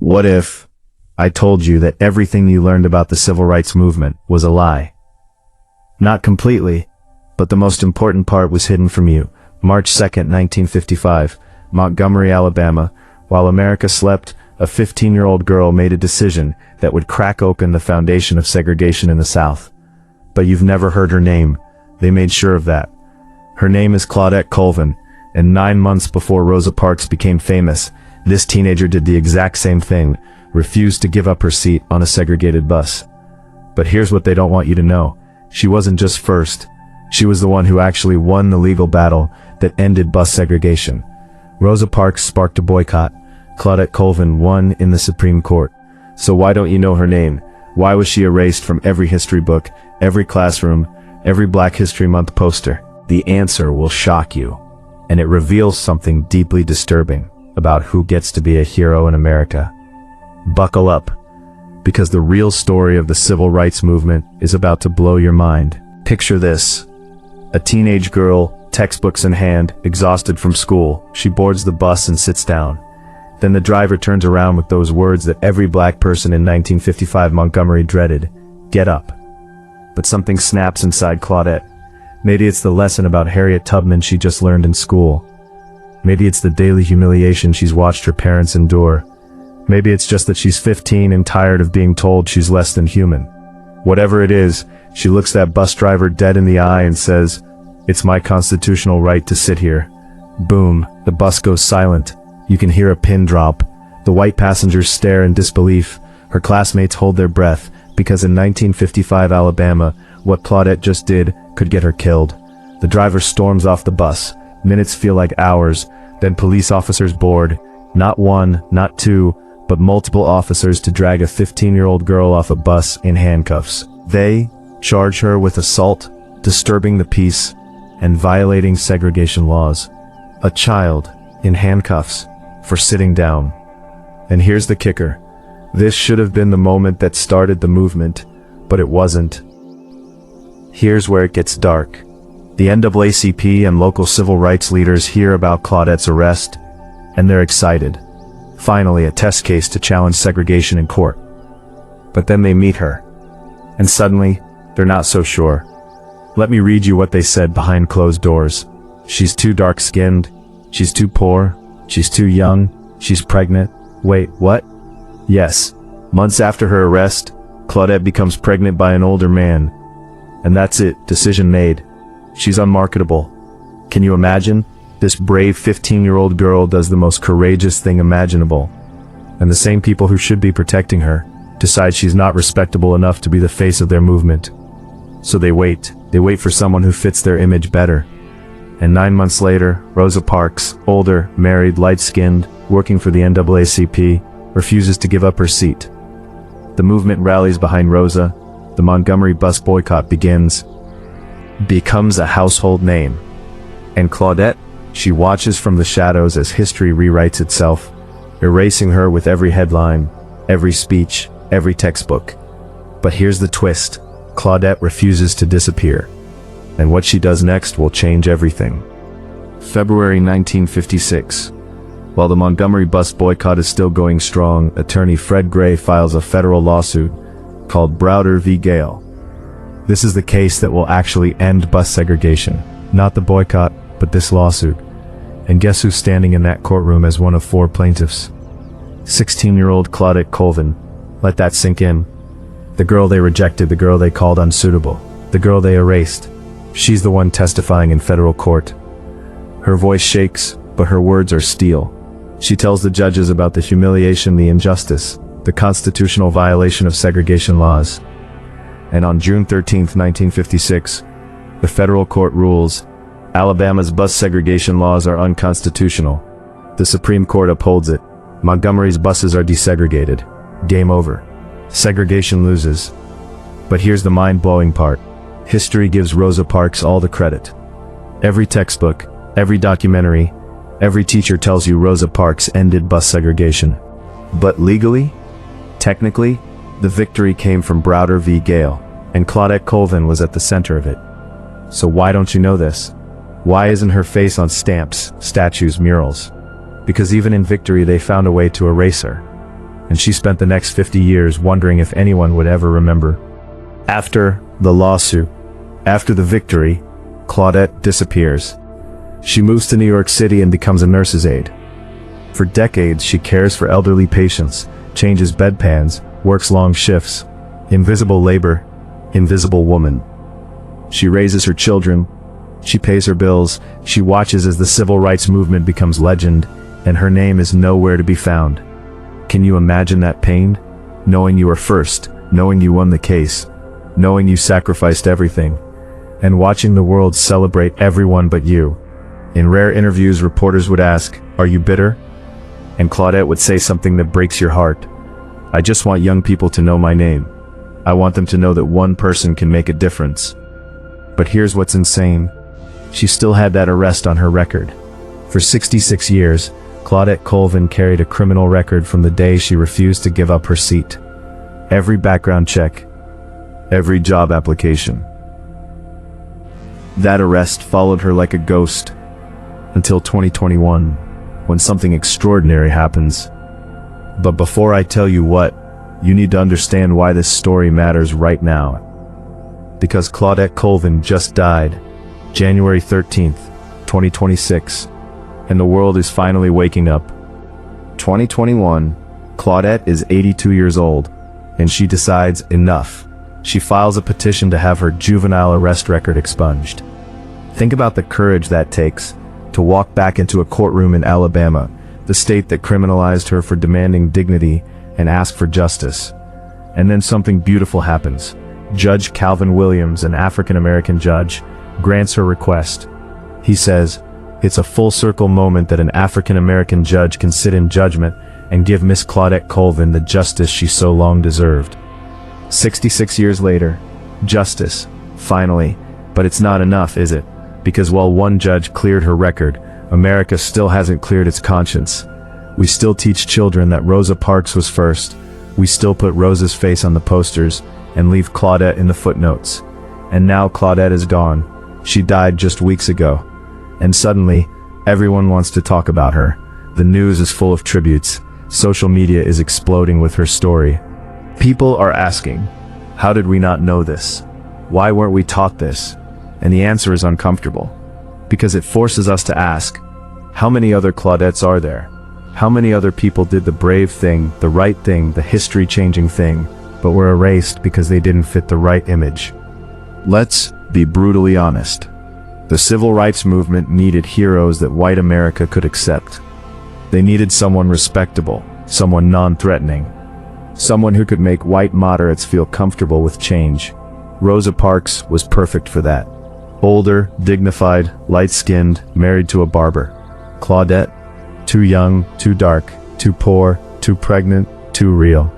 What if I told you that everything you learned about the civil rights movement was a lie? Not completely, but the most important part was hidden from you. March 2nd, 1955, Montgomery, Alabama. While America slept, a 15-year-old girl made a decision that would crack open the foundation of segregation in the South. But you've never heard her name. They made sure of that. Her name is Claudette Colvin, and 9 months before Rosa Parks became famous, this teenager did the exact same thing, refused to give up her seat on a segregated bus. But here's what they don't want you to know. She wasn't just first. She was the one who actually won the legal battle that ended bus segregation. Rosa Parks sparked a boycott. Claudette Colvin won in the Supreme Court. So why don't you know her name? Why was she erased from every history book, every classroom, every Black History Month poster? The answer will shock you, and it reveals something deeply disturbing about who gets to be a hero in America. Buckle up, because the real story of the civil rights movement is about to blow your mind. Picture this. A teenage girl, textbooks in hand, exhausted from school. She boards the bus and sits down. Then the driver turns around with those words that every black person in 1955 Montgomery dreaded. Get up. But something snaps inside Claudette. Maybe it's the lesson about Harriet Tubman she just learned in school. Maybe it's the daily humiliation she's watched her parents endure. Maybe it's just that she's 15 and tired of being told she's less than human. Whatever it is, she looks that bus driver dead in the eye and says, "It's my constitutional right to sit here." Boom, the bus goes silent. You can hear a pin drop. The white passengers stare in disbelief. Her classmates hold their breath, because in 1955 Alabama, what Claudette just did could get her killed. The driver storms off the bus. Minutes feel like hours. Then police officers board. Not one, not two, but multiple officers to drag a 15-year-old girl off a bus in handcuffs. They charge her with assault, disturbing the peace, and violating segregation laws. A child in handcuffs for sitting down. And here's the kicker. This should have been the moment that started the movement, but it wasn't. Here's where it gets dark. The NAACP and local civil rights leaders hear about Claudette's arrest, and they're excited. Finally, a test case to challenge segregation in court. But then they meet her, and suddenly, they're not so sure. Let me read you what they said behind closed doors. She's too dark-skinned. She's too poor. She's too young. She's pregnant. Wait, what? Yes. Months after her arrest, Claudette becomes pregnant by an older man. And that's it. Decision made. She's unmarketable. Can you imagine? This brave 15-year-old girl does the most courageous thing imaginable. And the same people who should be protecting her decide she's not respectable enough to be the face of their movement. So they wait. They wait for someone who fits their image better. And 9 months later, Rosa Parks, older, married, light-skinned, working for the NAACP, refuses to give up her seat. The movement rallies behind Rosa. The Montgomery bus boycott begins. Becomes a household name. And Claudette, she watches from the shadows as history rewrites itself, erasing her with every headline, every speech, every textbook. But here's the twist. Claudette refuses to disappear. And what she does next will change everything. February 1956. While the Montgomery bus boycott is still going strong, attorney Fred Gray files a federal lawsuit called Browder v. Gayle. This is the case that will actually end bus segregation. Not the boycott, but this lawsuit. And guess who's standing in that courtroom as one of 4 plaintiffs? 16-year-old Claudette Colvin. Let that sink in. The girl they rejected, the girl they called unsuitable, the girl they erased. She's the one testifying in federal court. Her voice shakes, but her words are steel. She tells the judges about the humiliation, the injustice, the constitutional violation of segregation laws. And on June 13, 1956, the federal court rules, Alabama's bus segregation laws are unconstitutional. The Supreme Court upholds it. Montgomery's buses are desegregated. Game over. Segregation loses. But here's the mind-blowing part. History gives Rosa Parks all the credit. Every textbook, every documentary, every teacher tells you Rosa Parks ended bus segregation. But legally, technically, the victory came from Browder v. Gayle, and Claudette Colvin was at the center of it. So why don't you know this? Why isn't her face on stamps, statues, murals? Because even in victory they found a way to erase her. and she spent the next 50 years wondering if anyone would ever remember. After the lawsuit, after the victory, Claudette disappears. She moves to New York City and becomes a nurse's aide. For decades, she cares for elderly patients, changes bedpans, works long shifts. Invisible labor, invisible woman. She raises her children, she pays her bills, she watches as the civil rights movement becomes legend, and her name is nowhere to be found. Can you imagine that pain? Knowing you were first, knowing you won the case, knowing you sacrificed everything, and watching the world celebrate everyone but you. In rare interviews, reporters would ask, "Are you bitter?" And Claudette would say something that breaks your heart. "I just want young people to know my name. I want them to know that one person can make a difference." But here's what's insane. She still had that arrest on her record. For 66 years, Claudette Colvin carried a criminal record from the day she refused to give up her seat. Every background check, every job application. That arrest followed her like a ghost, until 2021, when something extraordinary happens. But before I tell you what, you need to understand why this story matters right now. Because Claudette Colvin just died, January 13th, 2026, and the world is finally waking up. 2021, Claudette is 82 years old, and she decides enough. She files a petition to have her juvenile arrest record expunged. Think about the courage that takes, to walk back into a courtroom in Alabama, the state that criminalized her for demanding dignity, and ask for justice. And then something beautiful happens. Judge Calvin Williams, an African-American judge, grants her request. He says, "It's a full circle moment that an African-American judge can sit in judgment and give Miss Claudette Colvin the justice she so long deserved." 66 years later, justice, finally, but it's not enough, is it? Because while one judge cleared her record, America still hasn't cleared its conscience. We still teach children that Rosa Parks was first. We still put Rosa's face on the posters and leave Claudette in the footnotes. And now Claudette is gone. She died just weeks ago. And suddenly, everyone wants to talk about her. The news is full of tributes. Social media is exploding with her story. People are asking, how did we not know this? Why weren't we taught this? And the answer is uncomfortable. Because it forces us to ask, how many other Claudettes are there? How many other people did the brave thing, the right thing, the history-changing thing, but were erased because they didn't fit the right image? Let's be brutally honest. The civil rights movement needed heroes that white America could accept. They needed someone respectable, someone non-threatening, someone who could make white moderates feel comfortable with change. Rosa Parks was perfect for that. Older, dignified, light-skinned, married to a barber. Claudette, too young, too dark, too poor, too pregnant, too real.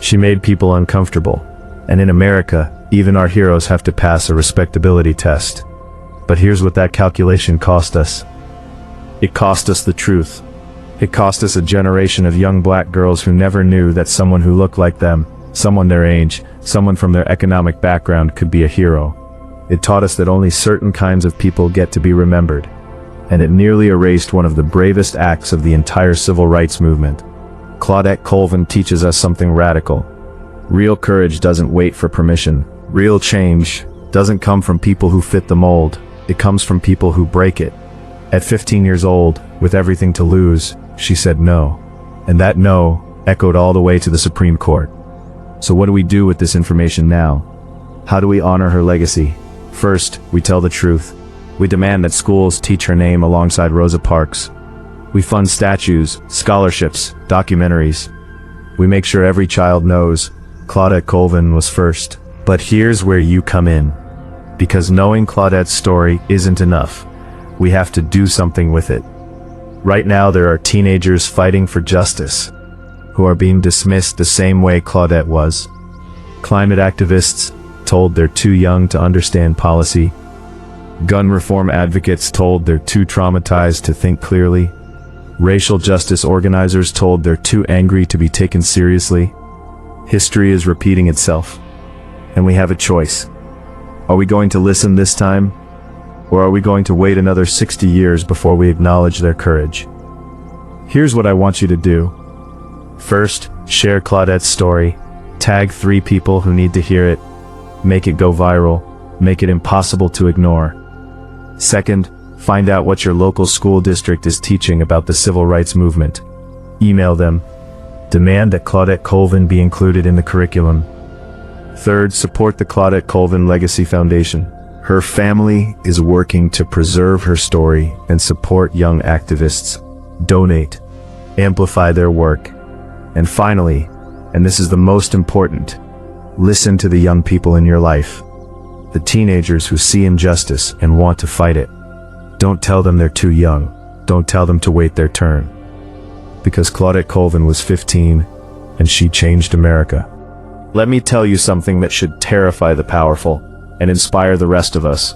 She made people uncomfortable. And in America, even our heroes have to pass a respectability test. But here's what that calculation cost us. It cost us the truth. It cost us a generation of young black girls who never knew that someone who looked like them, someone their age, someone from their economic background could be a hero. It taught us that only certain kinds of people get to be remembered. And it nearly erased one of the bravest acts of the entire civil rights movement. Claudette Colvin teaches us something radical. Real courage doesn't wait for permission. Real change doesn't come from people who fit the mold. It comes from people who break it. At 15 years old, with everything to lose, she said no. And that no echoed all the way to the Supreme Court. So what do we do with this information now? How do we honor her legacy? First, we tell the truth. We demand that schools teach her name alongside Rosa Parks. We fund statues, scholarships, documentaries. We make sure every child knows Claudette Colvin was first. But here's where you come in. Because knowing Claudette's story isn't enough. We have to do something with it. Right now there are teenagers fighting for justice, who are being dismissed the same way Claudette was. Climate activists told they're too young to understand policy. Gun reform advocates told they're too traumatized to think clearly. Racial justice organizers told they're too angry to be taken seriously. History is repeating itself, and we have a choice. Are we going to listen this time, or are we going to wait another 60 years before we acknowledge their courage? Here's what I want you to do. First, share Claudette's story. Tag 3 people who need to hear it. Make it go viral. Make it impossible to ignore. Second, find out what your local school district is teaching about the civil rights movement. Email them. Demand that Claudette Colvin be included in the curriculum. Third, support the Claudette Colvin Legacy Foundation. Her family is working to preserve her story and support young activists. Donate. Amplify their work. And finally, and this is the most important, listen to the young people in your life. The teenagers who see injustice and want to fight it. Don't tell them they're too young. Don't tell them to wait their turn. Because Claudette Colvin was 15, and she changed America. Let me tell you something that should terrify the powerful and inspire the rest of us.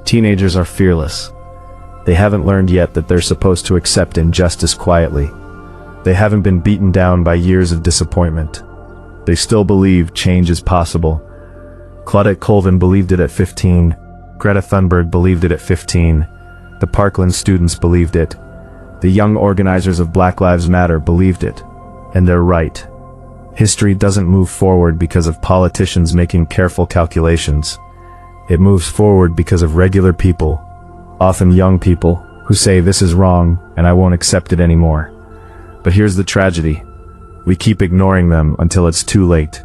Teenagers are fearless. They haven't learned yet that they're supposed to accept injustice quietly. They haven't been beaten down by years of disappointment. They still believe change is possible. Claudette Colvin believed it at 15. Greta Thunberg believed it at 15. The Parkland students believed it. The young organizers of Black Lives Matter believed it. And they're right. History doesn't move forward because of politicians making careful calculations. It moves forward because of regular people, often young people, who say this is wrong and I won't accept it anymore. But here's the tragedy. We keep ignoring them until it's too late.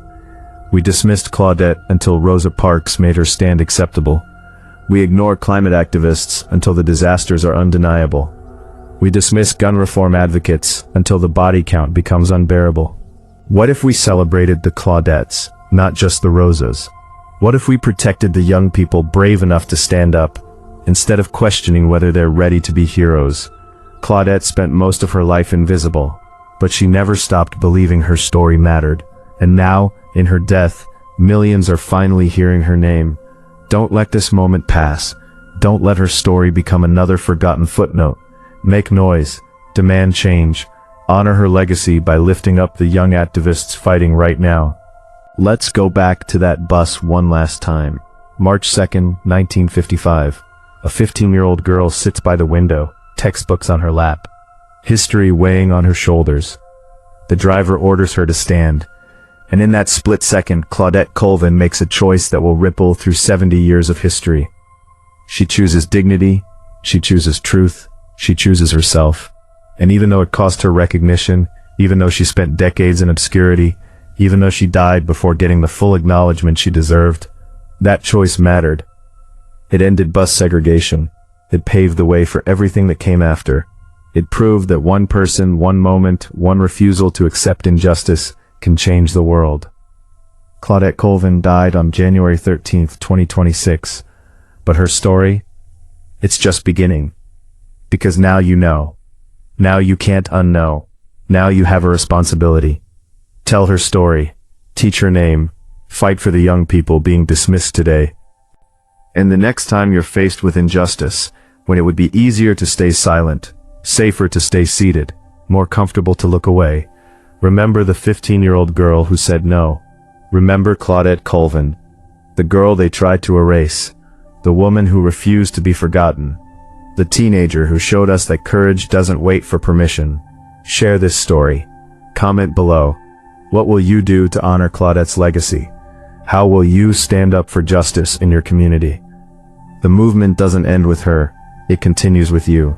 We dismissed Claudette until Rosa Parks made her stand acceptable. We ignore climate activists until the disasters are undeniable. We dismiss gun reform advocates until the body count becomes unbearable. What if we celebrated the Claudettes, not just the Rosas? What if we protected the young people brave enough to stand up, instead of questioning whether they're ready to be heroes? Claudette spent most of her life invisible, but she never stopped believing her story mattered. And now, in her death, millions are finally hearing her name. Don't let this moment pass. Don't let her story become another forgotten footnote. Make noise. Demand change. Honor her legacy by lifting up the young activists fighting right now. Let's go back to that bus one last time. March 2nd, 1955. A 15-year-old girl sits by the window, textbooks on her lap, history weighing on her shoulders. The driver orders her to stand, and in that split second, Claudette Colvin makes a choice that will ripple through 70 years of history. She chooses dignity, she chooses truth, she chooses herself. And even though it cost her recognition, even though she spent decades in obscurity, even though she died before getting the full acknowledgement she deserved, that choice mattered. It ended bus segregation. It paved the way for everything that came after. It proved that one person, one moment, one refusal to accept injustice can change the world. Claudette Colvin died on January 13th, 2026. But her story? It's just beginning. Because now you know. Now you can't unknow. Now you have a responsibility. Tell her story. Teach her name. Fight for the young people being dismissed today. And the next time you're faced with injustice, when it would be easier to stay silent, safer to stay seated, more comfortable to look away, remember the 15-year-old girl who said no. Remember Claudette Colvin, the girl they tried to erase, the woman who refused to be forgotten, the teenager who showed us that courage doesn't wait for permission. Share this story. Comment below. What will you do to honor Claudette's legacy? How will you stand up for justice in your community? The movement doesn't end with her, it continues with you.